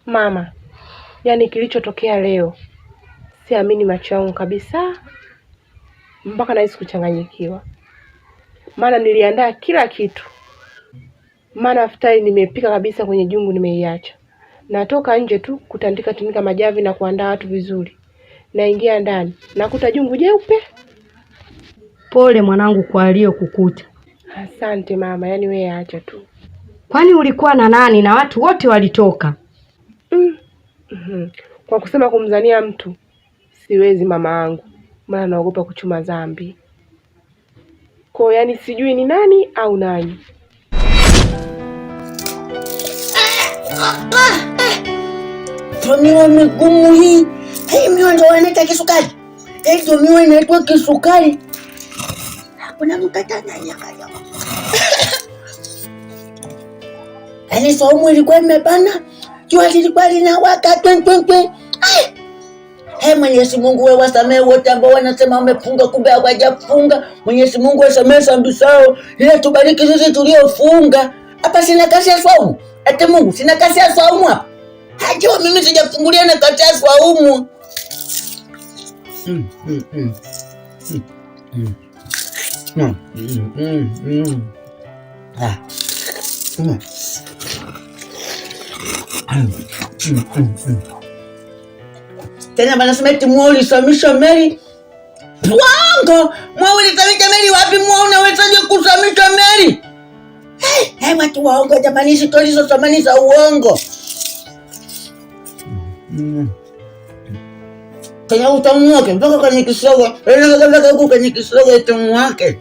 Mama, yaani kilichotokea leo siamini macho yangu kabisa, mpaka nahisi kuchanganyikiwa. Maana niliandaa kila kitu, maana futari nimepika kabisa, kwenye jungu nimeiacha. Natoka nje tu kutandika majavi na kuandaa watu vizuri, naingia ndani nakuta jungu jeupe. Pole mwanangu kwa aliyokukuta. Asante mama, yaani wewe acha tu. Kwani ulikuwa na nani na watu wote walitoka? Kwa kusema kumzania mtu siwezi mama yangu, maana naogopa kuchuma dhambi. Kwa yaani sijui ni nani au nani. Tomiwa migumu hii. Hii miwa ndo wanaita kisukari. Hii miwa inaitwa kisukari. Hakuna mkatana nyakaya. Yaani saumu ilikuwa imebana. Jua lilikuwa linawaka twen. Mwenyezi Mungu wewe wasamehe wote ambao wanasema wamefunga kumbe hawajafunga. Mwenyezi Mungu wasamehe dhambi zao. Ila tubariki sisi tuliofunga. Hapa sina kazi ya saumu. Ate Mungu sina kazi ya saumu hapa. Hajua mimi sijafungulia na kazi ya saumu. Tena wanasema eti mwa ulisamisha Mary. Wango! Mwa ulisamisha Mary wapi? Mwa unawezaje kusamisha Mary? Watu waongo jamani, stori hizo zamani za uongo. Kanya utamu wake mpaka kwenye kisogo. Mpaka huko kwenye kisogo utamu wake.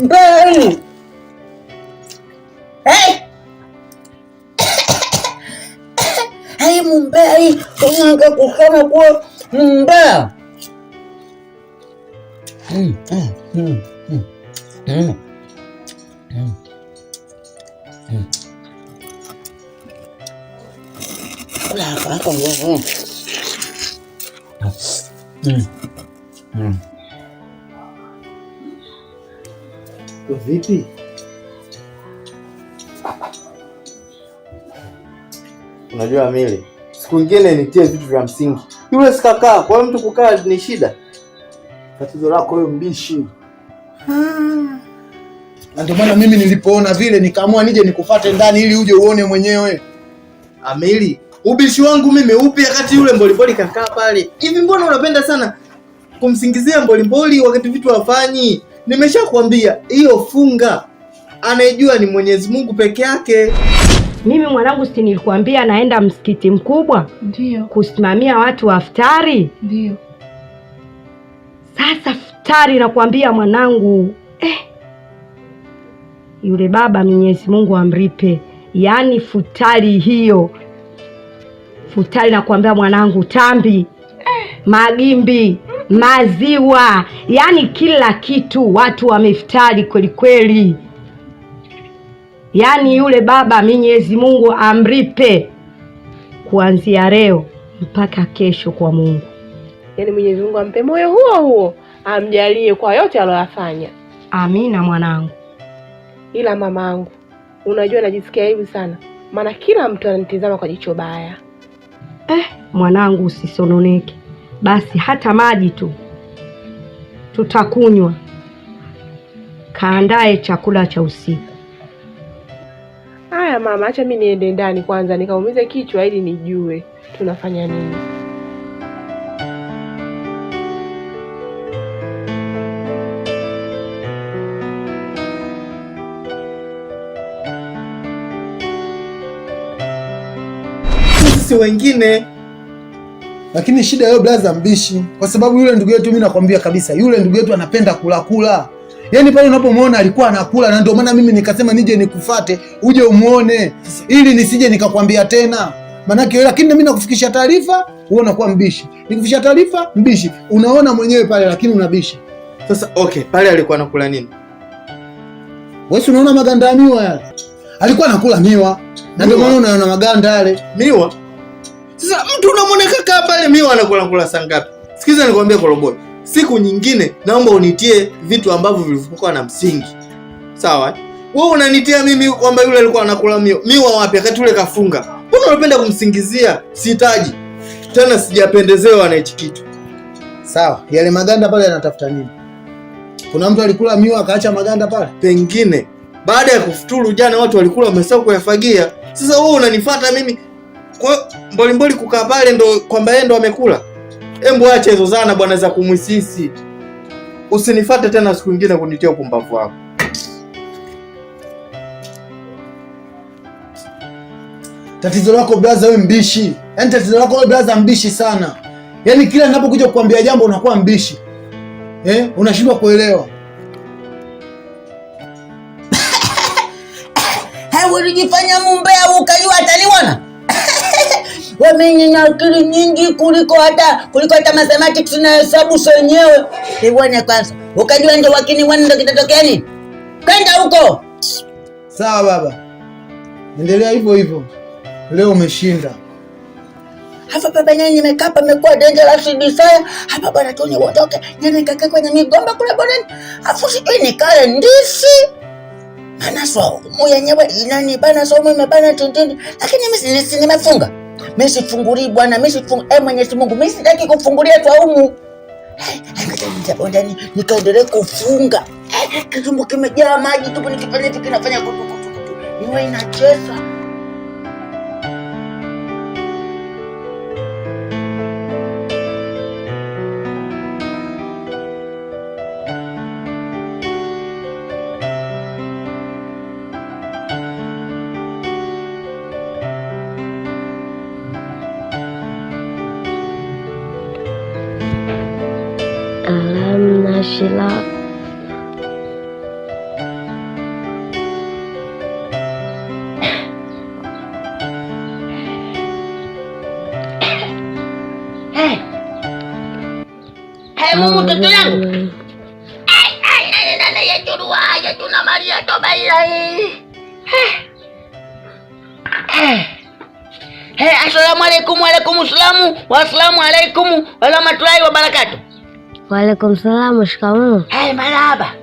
Mbali. Mbali. Tunanga kusema kuwa mbaya. Vipi? Unajua Mili, siku nyingine nitie vitu vya msingi. Yule sikakaa, kwa mtu kukaa ni shida. Tatizo lako wewe mbishi. Na ndio maana mimi nilipoona vile nikaamua nije nikufuate ndani ili uje uone mwenyewe. Amili, ubishi wangu mimi upi wakati yule mbolimboli kakaa pale? Hivi mbona unapenda sana kumsingizia mbolimboli wakati vitu hafanyi? Nimeshakwambia hiyo funga. Anayejua ni Mwenyezi Mungu peke yake. Mimi mwanangu si nilikwambia naenda msikiti mkubwa? Ndio. Kusimamia watu wa iftari? Ndio. Sasa iftari nakwambia mwanangu, yule baba Mwenyezi Mungu amripe. Yaani futari hiyo. Futari nakwambia mwanangu, tambi, magimbi, maziwa, yaani kila kitu watu wameftari kweli kweli. Yaani yule baba Mwenyezi Mungu amripe kuanzia leo mpaka kesho kwa Mungu. Yaani Mwenyezi Mungu ampe moyo huo amjalie kwa yote aliyofanya. Amina mwanangu. Ila mamangu, unajua najisikia hivi sana, maana kila mtu ananitazama kwa jicho baya. Mwanangu usisononeke. Basi hata maji tu tutakunywa. Kaandae chakula cha usiku. Haya mama, acha mimi niende ndani kwanza nikaumize kichwa ili nijue tunafanya nini. Sisi wengine. Lakini shida yao blaza mbishi, kwa sababu yule ndugu yetu mimi nakwambia kabisa, yule ndugu yetu anapenda kula. Yaani pale unapomwona alikuwa anakula, na ndio maana mimi nikasema nije nikufate uje umuone ili nisije nikakwambia tena. Manake wewe, lakini mimi nakufikisha taarifa, wewe unakuwa mbishi. Nikufikisha taarifa, mbishi. Unaona mwenyewe pale lakini unabishi. Sasa okay, pale alikuwa anakula nini? Wewe unaona magandamiwa yale. alikuwa anakula miwa. Na ndio maana unaona maganda yale. Miwa? Sasa mtu unamwona kaka pale miwa anakula saa ngapi? Sikiza nikwambie Koroboi. Siku nyingine naomba unitie vitu ambavyo vilivyokuwa na msingi. Sawa? Wewe unanitia mimi kwamba yule alikuwa anakula miwa. Miwa wapi wakati yule kafunga? Mbona unapenda kumsingizia? Sihitaji. Tena sijapendezewa na hichi kitu. Sawa, yale maganda pale yanatafuta nini? Kuna mtu alikula miwa akaacha maganda pale? Pengine baada ya kufuturu jana watu walikula wamesahau kuyafagia. Sasa wewe unanifuata mimi kwa mbolimboli kukaa pale ndo kwamba yeye ndo amekula? Embu acha hizo zana bwana za kumwisisi. Usinifuate tena siku nyingine kunitia upumbavu wako. Tatizo lako blaza wewe mbishi. Yaani tatizo lako wewe blaza mbishi sana. Yaani kila ninapokuja kukuambia jambo unakuwa mbishi. Unashindwa kuelewa. Hebu unijifanya mumbea ukajua ataniona. Wewe na akili nyingi kuliko hata mathematics na hesabu zenyewe. Nione kwanza. Ukajua ndio wakiniona ndio kitatokea nini? Kwenda huko. Sawa baba. Endelea hivyo hivyo. Leo umeshinda. Hapa baba nani nimekapa nimekuwa dangerous desire. Hapa bwana tu niondoke. Nani kaka kwenye migomba kule bonani. Afu sijui nikale ndisi. Maana saumu yenyewe inani bana saumu imebana tindini. Lakini mimi nimefunga. Mimi sifunguri bwana, mimi sifunga. Mwenyezi Mungu, mimi sitaki kufungulia saumu. Ndani nikaendelea kufunga. Kitumbo kimejaa maji tu nikifanya hivi kinafanya kutu. Niwe inacheza. Sheila. Hey Mungu mtoto yangu. Ya churua ya tuna Maria toba ilahi. Assalamu alaikum wa alaikum salamu wa assalamu alaikum wa rahmatullahi wa barakatuh. Waalaikum salaam, shikamoo. Marahaba.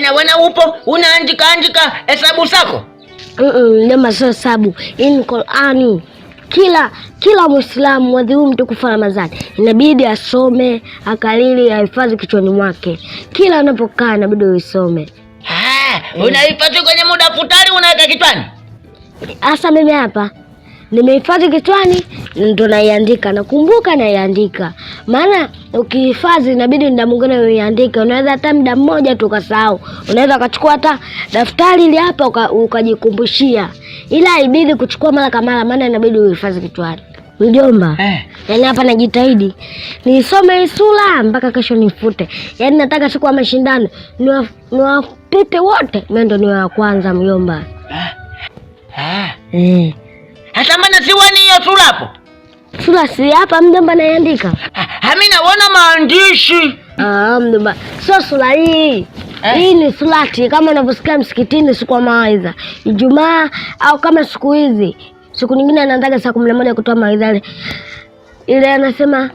Na wana upo unaandika hesabu zako? Ndio sio hesabu. Hii Qur'ani. Kila Muislamu mwezi huu mtukufu Ramadhani inabidi asome, akalili, ahifadhi kichwani mwake. Kila anapokaa inabidi uisome. Unahifadhi kwenye muda futari unaweka kichwani? Asa mimi hapa nimehifadhi kichwani ndo naiandika. Nakumbuka naiandika. Maana ukihifadhi inabidi muda mwingine uiandike. Unaweza hata muda mmoja tu ukasahau. Unaweza ukachukua hata daftari ile hapa ukajikumbushia. Ila ibidi kuchukua mara kwa mara maana inabidi uhifadhi kichwani. Mjomba. Yaani hapa najitahidi nisome hii sura mpaka kesho nifute. Yaani nataka siku ya mashindano niwapite wote. Mimi ndo niwe wa kwanza mjomba. Hata mbona siwani hiyo sura hapo? Sura si hapa mjomba naiandika. Mimi naona maandishi. Mjomba. Sio sura hii. Hii ni surati kama unavyosikia msikitini siku ya mawaidha. Ijumaa au kama siku hizi. Siku nyingine anaanza saa 11 kutoa mawaidha ile anasema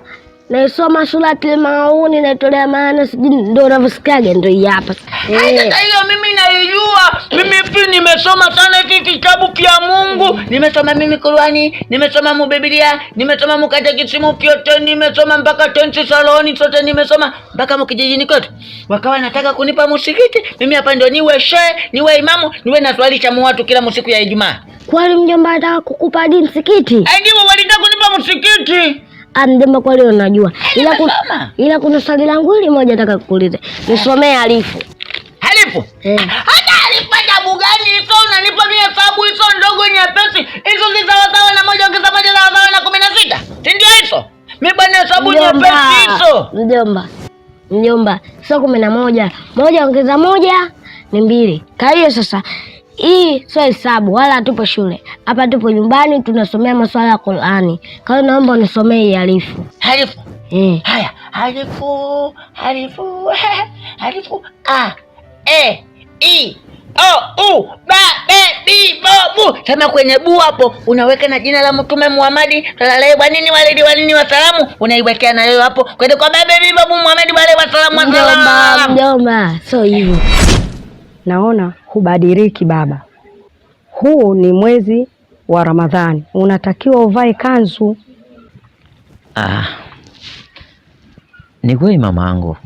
naisoma surati mauni naitolea maana sijui ndio unavyosikiaga ndio hii hapa. Hata hiyo mimi naijua. Mimi pia nimesoma sana hiki kitabu kia Mungu. Nimesoma mimi Qur'ani, nimesoma mu Biblia, nimesoma mu katekisimu kyote, nimesoma mpaka tenzi saloni sote nimesoma mpaka mu kijijini kote. Wakawa nataka kunipa msikiti, mimi hapa ndio niwe shehe, niwe imamu, niwe naswalisha watu kila siku ya Ijumaa. Kwani mjomba anataka kukupa hadi msikiti? Ndio walitaka kunipa msikiti. Mjomba kweli unajua. Ila kuna swali langu hili moja nataka kukuuliza. Nisomee alifu. Alifu? Hata alifu hesabu gani hizo? Unanipa mimi hesabu hizo ndogo nyepesi. Hizo si sawa na moja ongeza moja sawa na 16. Si ndio hizo? Mimi bwana hesabu nyepesi hizo. Mjomba, sio 11. Moja ongeza moja ni 2. Kwa hiyo sasa hii sio hesabu wala hatupo shule. Hapa tupo nyumbani tunasomea masuala ya Qur'ani. Kwa hiyo naomba unisomee hii alifu. Alifu? Haya, alifu A, E, I, Sema kwenye bu hapo unaweka na jina la Mtume Muhammad sallallahu alaihi walidi wasalamu, unaiwekea na hiyo hapo kwenda kwa baby babu Muhammad wale wasalamu. Mjomba, so hivyo. Naona hubadiliki baba. Huu ni mwezi wa Ramadhani, unatakiwa uvae kanzu. Ni kweli mamangu,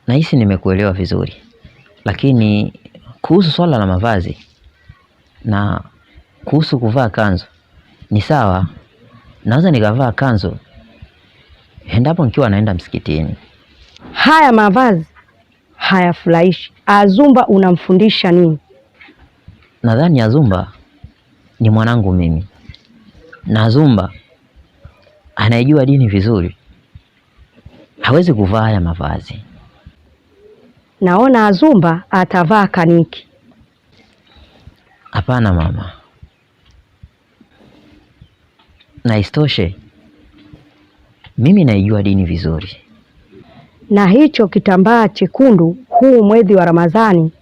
nahisi nimekuelewa vizuri, lakini kuhusu swala la mavazi na kuhusu kuvaa kanzu ni sawa, naweza nikavaa kanzu endapo nikiwa naenda msikitini. Haya mavazi hayafurahishi. Azumba unamfundisha nini? Nadhani Azumba ni mwanangu mimi, na Azumba anayejua dini vizuri, hawezi kuvaa haya mavazi. Naona Azumba atavaa kaniki. Hapana mama, na istoshe mimi naijua dini vizuri. Na hicho kitambaa chekundu huu mwezi wa Ramadhani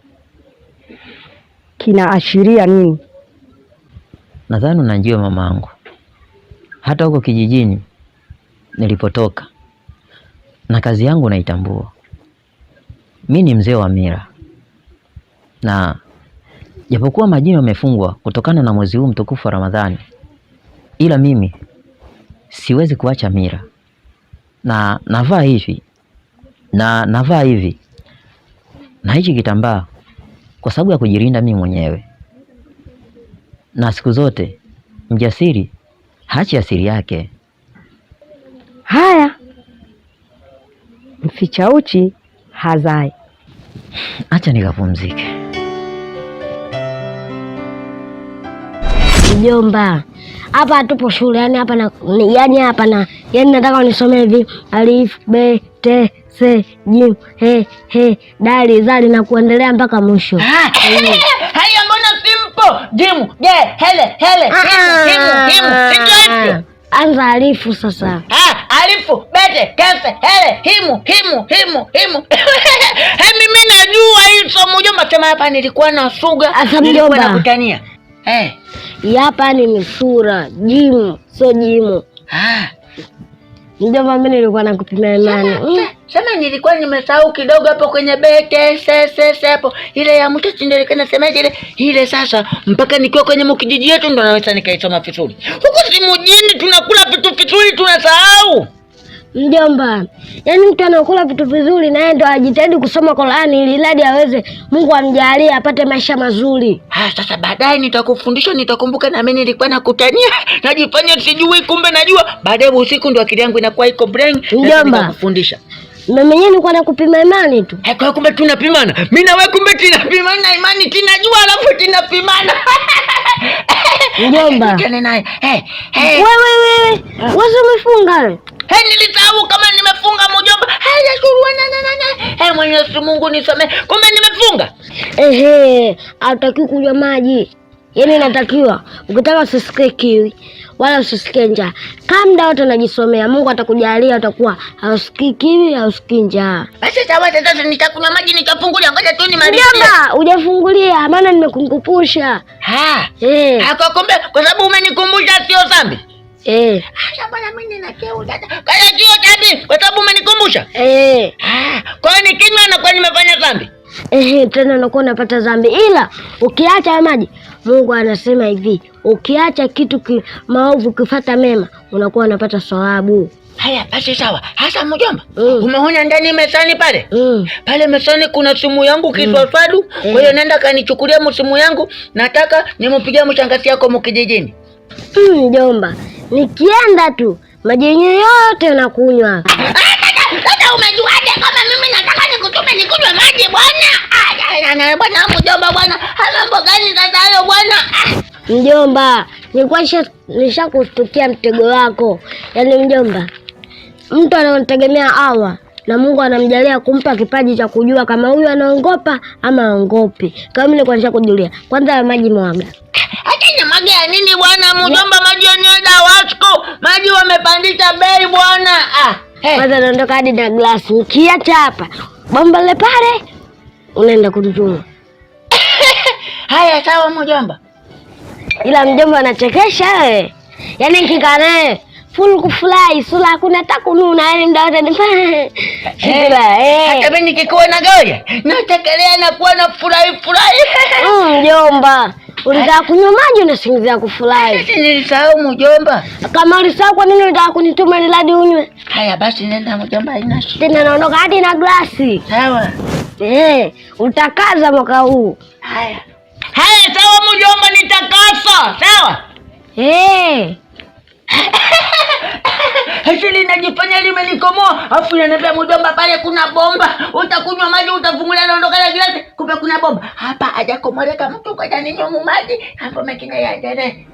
kinaashiria nini? Nadhani unajua mamangu, hata huko kijijini nilipotoka na kazi yangu naitambua. Mimi ni mzee wa mila, na japokuwa majini wamefungwa kutokana na mwezi huu mtukufu wa Ramadhani, ila mimi siwezi kuacha mila, na navaa hivi na hichi kitambaa kwa sababu ya kujilinda mimi mwenyewe. Na siku zote mjasiri haachi asili yake. Haya, mficha uchi hazai. Acha nikapumzike. Mjomba, hapa tupo shule, yani hapa nataka unisomee hivi alif b t c j he dali zali na kuendelea mpaka mwisho. Haya mbona simple? Jimu, ge, hele, himu. Anza alifu sasa. Alifu, bete, kese, hele, himu. Mimi najua hii somo mjomba, sema hapa nilikuwa na suga. Asa mjomba. Nakutania. Hapa ni misura, jimu, so jimu. Mjomba, mimi nilikuwa nakupima imani. Sema nilikuwa nimesahau kidogo hapo kwenye bete sese hapo. Ile ya mtu ndio semaje ile sasa mpaka nikiwa kwenye mkijiji yetu ndo naweza nikaisoma vizuri. Huko si mjini tunakula vitu vizuri tunasahau. Mjomba, yani mtu anakula vitu vizuri na yeye ndo ajitahidi kusoma Qur'ani ili hadi aweze Mungu amjalie apate maisha mazuri. Sasa baadaye nitakufundisha, nitakumbuka na mimi nilikuwa nakutania, najifanya sijui kumbe najua. Baadaye usiku ndo akili yangu inakuwa iko brain. Mjomba, nakufundisha. Mimi mwenyewe nilikuwa nakupima imani tu. Kwa kumbe tunapimana. Mimi na wewe kumbe tunapimana imani, tunajua alafu tunapimana. Mjomba. Tukane naye. Wewe umefunga? Nilisahau kama nimefunga mjomba. Mwenyezi Mungu nisamee. Kumbe nimefunga. Hataki kunywa maji. Yaani natakiwa ukitaka usisikie kiwi wala usisikie njaa. Kama muda wote unajisomea, Mungu atakujalia utakuwa hausikii kiwi, hausikii njaa. Basi sasa nitakunywa maji nitafungulia, ngoja tu nimalizie. Mjomba, hujafungulia maana nimekukumbusha. Kwa kumbe kwa sababu umenikumbusha sio dhambi. Bwana mimi nina keo dada. Kaya sio dhambi kwa sababu umenikumbusha. Kwa hiyo nikinywa na kwa nimefanya dhambi. Tena unakuwa unapata dhambi, ila ukiacha maji, Mungu anasema hivi, ukiacha kitu maovu ukifuata mema, unakuwa unapata thawabu. Haya basi sawa. Hasa mjomba, umeona ndani mesani pale? Pale mesani kuna simu yangu kiswaswadu. Kwa hiyo nenda kanichukulia simu yangu, nataka nimpigie mshangazi yako mkijijini. Mjomba, nikienda tu maji yenyewe yote unakunywa. Sasa umejuaje kama mimi nataka nikutume nikunywe maji bwana? Bwana mjomba bwana. Mambo gani sasa hayo bwana? Mjomba, nilikuwa nishakustukia mtego wako. Yaani mjomba, mtu anaotegemea Allah na Mungu anamjalia kumpa kipaji cha kujua kama huyu anaongopa ama aongopi. Kama mimi nilikuwa nishakujulia. Kwanza maji mwaga. Hata ni maji ya nini bwana mjomba, maji yenyewe dawasco. Maji wamepandisha bei bwana. Kwanza naondoka hadi na glasi. Nikiacha hapa bomba le pale unaenda kunituma. Haya sawa mjomba. Ila mjomba anachekesha wewe. Yaani nikikaa naye full kufurahi, sura hakuna hata kununa, yaani muda wote ni hata mimi nikikuona goja natekelea na kuwa na furahi. Mjomba, ulitaka kunywa maji unasingizia kufurahi. Sisi nilisahau mjomba. Kama ulisahau kwa nini ulitaka kunituma niladi unywe? Haya basi nenda mjomba, haina shida. Tena naondoka hadi na glasi. Sawa. Utakaza mwaka huu. Haya sawa mjomba, nitakasa. Sawa. Hili najifanya limenikomoa, afu inaniambia mjomba pale kuna bomba, utakunywa maji utafungulia naondoka na glasi, kumbe kuna bomba. Hapa hajakomoleka mtu kwa jani nyomu maji, hapo mekine ya jere.